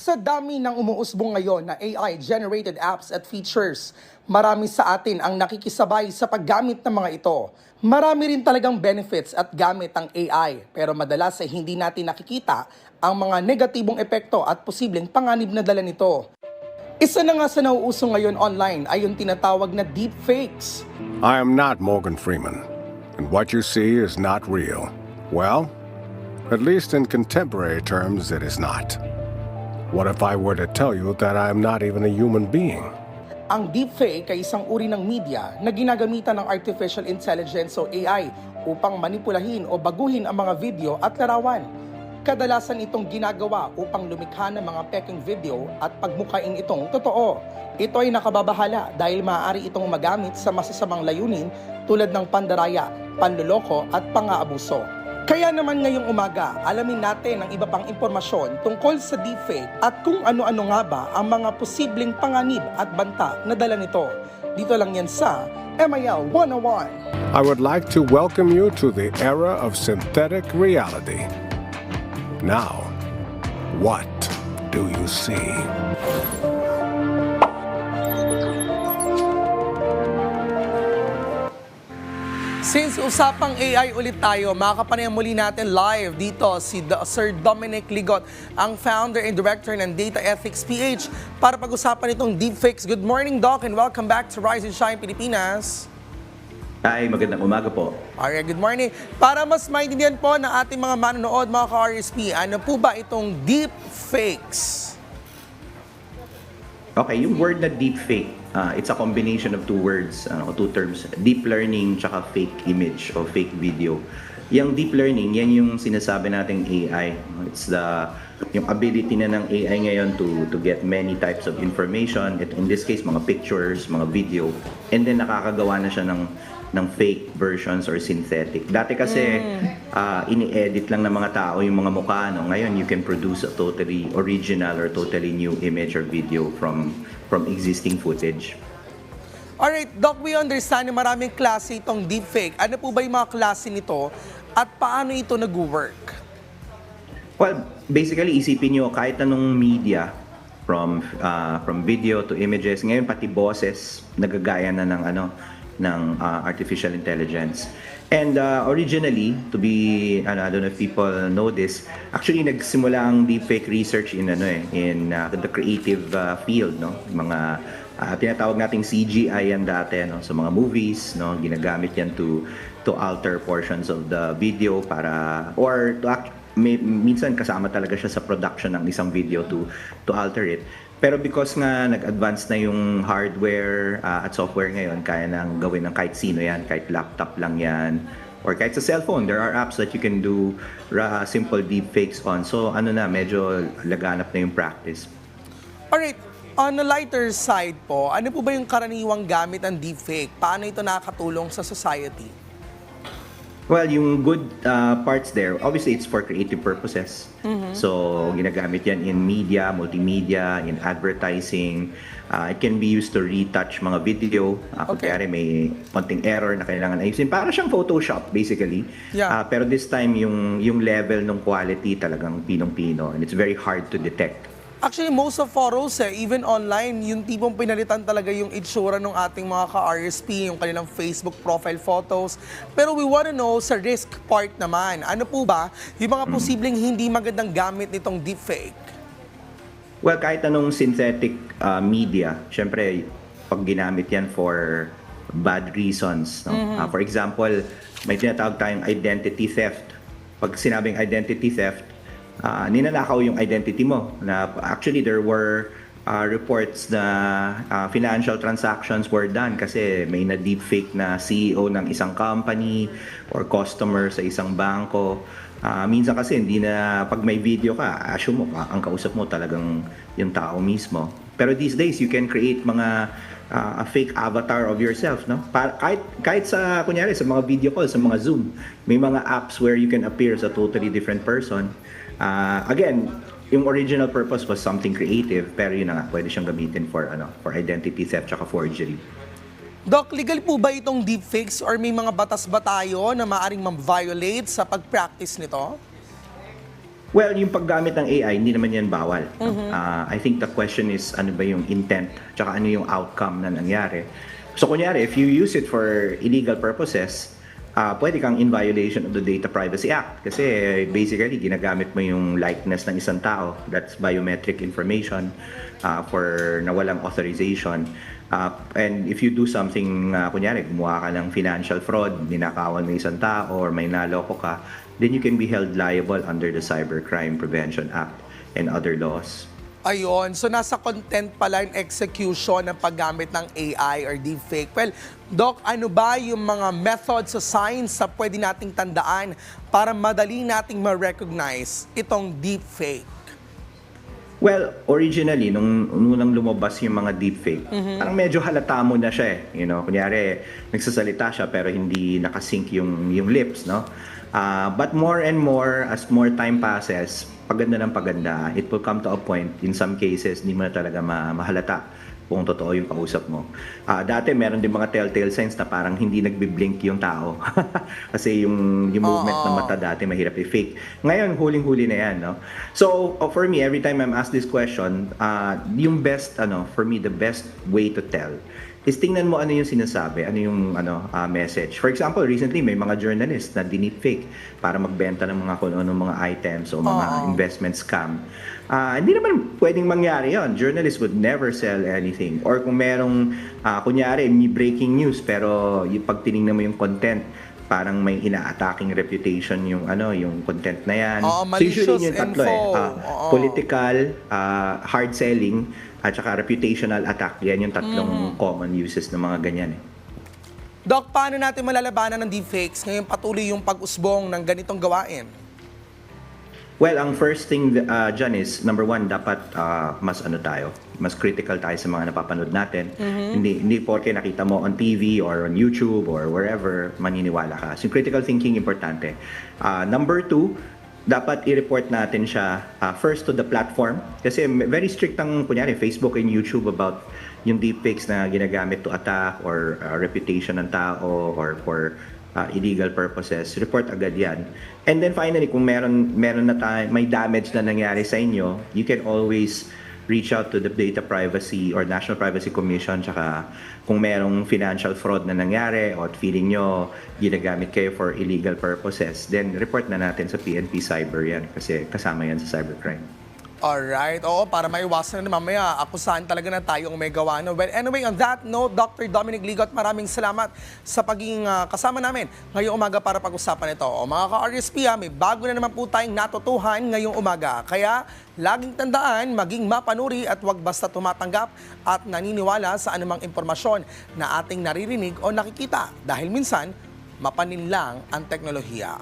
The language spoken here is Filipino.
Sa dami ng umuusbong ngayon na AI-generated apps at features, marami sa atin ang nakikisabay sa paggamit ng mga ito. Marami rin talagang benefits at gamit ang AI, pero madalas ay hindi natin nakikita ang mga negatibong epekto at posibleng panganib na dala nito. Isa na nga sa nauuso ngayon online ay yung tinatawag na deepfakes. I am not Morgan Freeman, and what you see is not real. Well, at least in contemporary terms, it is not. What if I were to tell you that I am not even a human being? Ang deepfake ay isang uri ng media na ginagamitan ng artificial intelligence o AI upang manipulahin o baguhin ang mga video at larawan. Kadalasan itong ginagawa upang lumikha ng mga peking video at pagmukhain itong totoo. Ito ay nakababahala dahil maaari itong magamit sa masasamang layunin tulad ng pandaraya, panloloko at pang-aabuso. Kaya naman ngayong umaga, alamin natin ang iba pang impormasyon tungkol sa deepfake at kung ano-ano nga ba ang mga posibleng panganib at banta na dala nito. Dito lang yan sa MIL 101. I would like to welcome you to the era of synthetic reality. Now, what do you see? Since usapang AI ulit tayo, makakapanayam muli natin live dito si Sir Dominic Ligot, ang founder and director ng Data Ethics PH para pag-usapan itong deepfakes. Good morning, Doc, and welcome back to Rise and Shine Pilipinas. Ay, magandang umaga po. Alright, good morning. Para mas maintindihan po ng ating mga manonood, mga ka-RSP, ano po ba itong deepfakes? Okay, yung word na deepfake, it's a combination of two words, two terms, deep learning tsaka fake image o fake video. Yung deep learning, yan yung sinasabi nating AI. It's yung ability na ng AI ngayon to get many types of information. In this case, mga pictures, mga video, and then nakakagawa na siya ng fake versions or synthetic. Dati kasi ini-edit lang ng mga tao yung mga mukha. Ngayon, you can produce a totally original or totally new image or video from existing footage. Alright, Doc, we understand na maraming klase itong deepfake. Ano po ba yung mga klase nito at paano ito nag-work? Well, basically, isipin nyo, kahit anong media, from video to images, ngayon pati boses, nagagaya na ng artificial intelligence. And originally, I don't know if people know this, actually nagsimula ang deepfake research in the creative field, no? Mga tinatawag nating CGI yan dati, no? Sa mga movies, no? Ginagamit yan to alter portions of the video minsan kasama talaga siya sa production ng isang video to alter it. Pero because nga nag-advance na yung hardware at software ngayon, kaya nang gawin ng kahit sino yan, kahit laptop lang yan, or kahit sa cellphone, there are apps that you can do simple deepfakes on. So medyo laganap na yung practice. Alright, on the lighter side po, ano po ba yung karaniwang gamit ng deepfake? Paano ito nakakatulong sa society? Well, yung good parts there, obviously it's for creative purposes. So, ginagamit yan in media, multimedia, in advertising. It can be used to retouch mga video. Kaya may konting error na kailangan ayusin. Para siyang Photoshop, basically. Yeah. Pero this time, yung level ng quality talagang pinong-pino. And it's very hard to detect. Actually, most of photos, even online, yung tipong pinalitan talaga yung itsura ng ating mga ka-RSP, yung kanilang Facebook profile photos. Pero we wanna know sa risk part naman, ano po ba yung mga posibleng hindi magandang gamit nitong deepfake? Well, kahit anong synthetic media, syempre, pag ginamit yan for bad reasons. No? For example, may tinatawag tayong identity theft. Pag sinabing identity theft, ninanakaw yung identity mo. Actually, there were reports na financial transactions were done kasi may na-deepfake na CEO ng isang company or customer sa isang bangko. Minsan kasi hindi na, pag may video ka, assume mo, ang kausap mo talagang yung tao mismo. Pero these days, you can create mga a fake avatar of yourself, no? Kahit sa, kunyari, sa mga video calls, sa mga Zoom, may mga apps where you can appear as a totally different person. Again, yung original purpose was something creative, pero yun na nga, pwede siyang gamitin for identity theft tsaka forgery. Doc, legal po ba itong deepfakes or may mga batas ba tayo na maaaring ma-violate sa pag-practice nito? Well, yung paggamit ng AI, hindi naman yan bawal. No? I think the question is, ano ba yung intent, tsaka ano yung outcome na nangyari. So, kunyari, if you use it for illegal purposes, pwede kang in violation of the Data Privacy Act. Kasi basically, ginagamit mo yung likeness ng isang tao. That's biometric information for na walang authorization. And if you do something, kunyari, gumawa ka ng financial fraud, ninakawan mo isang tao or may naloko ka, then you can be held liable under the Cybercrime Prevention Act and other laws. Ayun, so nasa content pala yung execution ng paggamit ng AI or deepfake. Well, Doc, ano ba yung mga methods o signs na pwede nating tandaan para madali nating ma-recognize itong deepfake? Well, originally, nung unang lumabas yung mga deepfake, parang medyo halata mo na siya eh. You know, kunyari, nagsasalita siya pero hindi nakasync yung lips, no? But more and more, as more time passes, paganda ng paganda, it will come to a point, in some cases, hindi mo na talaga mahalata kung totoo yung kausap mo. Dati, meron din mga telltale signs na parang hindi nagbiblink yung tao. Kasi yung movement ng mata dati mahirap i-fake. Ngayon, huling-huli na yan, no? So, for me, every time I'm asked this question, yung best, for me, the best way to tell is tingnan mo ano yung sinasabi, ano yung message. For example, recently may mga journalists na dinipfake para magbenta ng mga kung ano-anong mga items o mga investment scam. Hindi naman pwedeng mangyari yon. Journalists would never sell anything. Or kung merong, kunyari, may breaking news, pero pag tinignan mo yung content, parang may ina-attacking reputation yung yung content na yan. So usually yung tatlo political, hard selling, at saka reputational attack. Yan yung tatlong common uses ng mga ganyan eh. Doc, paano natin malalabanan ng deepfakes ngayon patuloy yung pag-usbong ng ganitong gawain? Well, ang first thing dyan is, number one, dapat mas critical tayo sa mga napapanood natin. Hindi porke nakita mo on TV or on YouTube or wherever, maniniwala ka. So, critical thinking, importante. Number two, dapat i-report natin siya first to the platform. Kasi very strict ang, kunyari, Facebook and YouTube about yung deepfakes na ginagamit to attack or reputation ng tao or for illegal purposes, report agad yan. And then finally, kung meron na may damage na nangyari sa inyo, you can always reach out to the Data Privacy or National Privacy Commission. Tsaka kung merong financial fraud na nangyari o feeling nyo ginagamit kayo for illegal purposes, then report na natin sa PNP Cyber yan kasi kasama yan sa cybercrime. Alright, oo, para maiwasan na mamaya, akusahan talaga na tayo ang may gawa. No? Well, anyway, on that note, Dr. Dominic Ligot, maraming salamat sa pagiging kasama namin ngayong umaga para pag-usapan ito. O mga ka-RSP, may bago na naman po tayong natutuhan ngayong umaga. Kaya, laging tandaan, maging mapanuri at huwag basta tumatanggap at naniniwala sa anumang impormasyon na ating naririnig o nakikita. Dahil minsan, mapaninlang ang teknolohiya.